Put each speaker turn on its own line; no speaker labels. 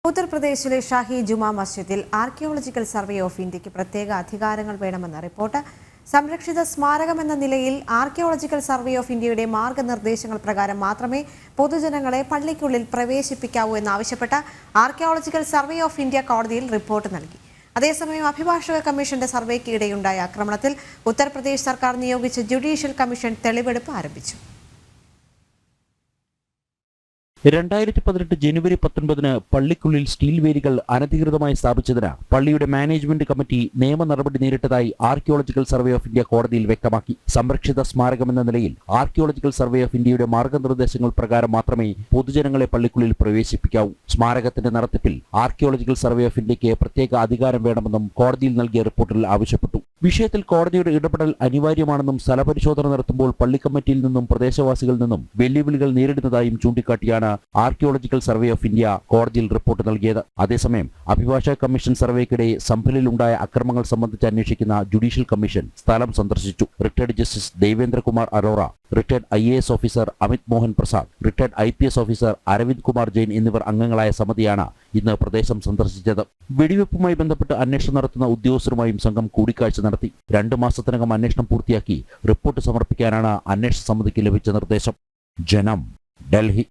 ഉത്തർപ്രദേശിലെ ഷാഹി ജുമാ മസ്ജിദിൽ archaeological survey of ഇന്ത്യക്ക് പ്രത്യേക അധികാരങ്ങൾ വേണമെന്ന റിപ്പോർട്ട്. സംരക്ഷിത സ്മാരകമെന്ന നിലയിൽ ആർക്കിയോളജിക്കൽ സർവേ ഓഫ് ഇന്ത്യയുടെ മാർഗനിർദ്ദേശങ്ങൾ പ്രകാരം മാത്രമേ പൊതുജനങ്ങളെ പള്ളിക്കുള്ളിൽ പ്രവേശിപ്പിക്കാവൂ എന്നാവശ്യപ്പെട്ട് ആർക്കിയോളജിക്കൽ സർവേ ഓഫ് ഇന്ത്യ കോടതിയിൽ റിപ്പോർട്ട് നൽകി. അതേസമയം അഭിഭാഷക കമ്മീഷന്റെ സർവേക്കിടെയുണ്ടായ ആക്രമണത്തിൽ ഉത്തർപ്രദേശ് സർക്കാർ നിയോഗിച്ച ജുഡീഷ്യൽ കമ്മീഷൻ തെളിവെടുപ്പ് ആരംഭിച്ചു.
2018 ജനുവരി 19 പള്ളിക്കുള്ളിൽ സ്റ്റീൽ വേലികൾ അനധികൃതമായി സ്ഥാപിച്ചതിന് പള്ളിയുടെ മാനേജ്മെന്റ് കമ്മിറ്റി നിയമ നടപടി നേരിട്ടതായി ആർക്കിയോളജിക്കൽ സർവേ ഓഫ് ഇന്ത്യ കോടതിയിൽ വ്യക്തമാക്കി. സംരക്ഷിത സ്മാരകമെന്ന നിലയിൽ ആർക്കിയോളജിക്കൽ സർവേ ഓഫ് ഇന്ത്യയുടെ മാർഗനിർദ്ദേശങ്ങൾ പ്രകാരം മാത്രമേ പൊതുജനങ്ങളെ പള്ളിക്കുള്ളിൽ പ്രവേശിപ്പിക്കാവൂ. സ്മാരകത്തിന്റെ നടത്തിപ്പിൽ ആർക്കിയോളജിക്കൽ സർവേ ഓഫ് ഇന്ത്യക്ക് പ്രത്യേക അധികാരം വേണമെന്നും കോടതിയിൽ നൽകിയ റിപ്പോർട്ടിൽ ആവശ്യപ്പെട്ടു. വിഷയത്തിൽ കോടതിയുടെ ഇടപെടൽ അനിവാര്യമാണെന്നും സ്ഥലപരിശോധന നടത്തുമ്പോൾ പള്ളി കമ്മിറ്റിയിൽ നിന്നും പ്രദേശവാസികളിൽ നിന്നും വെല്ലുവിളികൾ നേരിടുന്നതായും ചൂണ്ടിക്കാട്ടിയാണ് ആർക്കിയോളജിക്കൽ സർവേ ഓഫ് ഇന്ത്യ കോടതിയിൽ റിപ്പോർട്ട് നൽകിയത്. അതേസമയം അഭിഭാഷക കമ്മീഷൻ സർവേക്കിടെ സംഭലിലുണ്ടായ അക്രമങ്ങൾ സംബന്ധിച്ച് അന്വേഷിക്കുന്ന ജുഡീഷ്യൽ കമ്മീഷൻ സ്ഥലം സന്ദർശിച്ചു. Retired justice Devendrakumar Arora, retired IAS officer Amit Mohan Prasad, retired IPS officer Arvind Kumar Jain എന്നിവർ അംഗങ്ങളായ സമിതിയാണ് ഇന്ന് പ്രദേശം സന്ദർശിച്ചത്. വെടിവെപ്പുമായി ബന്ധപ്പെട്ട് അന്വേഷണം നടത്തുന്ന ഉദ്യോഗസ്ഥരുമായും സംഘം കൂടിക്കാഴ്ച നടത്തി. 2 മാസത്തിനകം അന്വേഷണം പൂർത്തിയാക്കി റിപ്പോർട്ട് സമർപ്പിക്കാനാണ് അന്വേഷണ സമിതിക്ക് ലഭിച്ച നിർദ്ദേശം. ജനം, ഡൽഹി.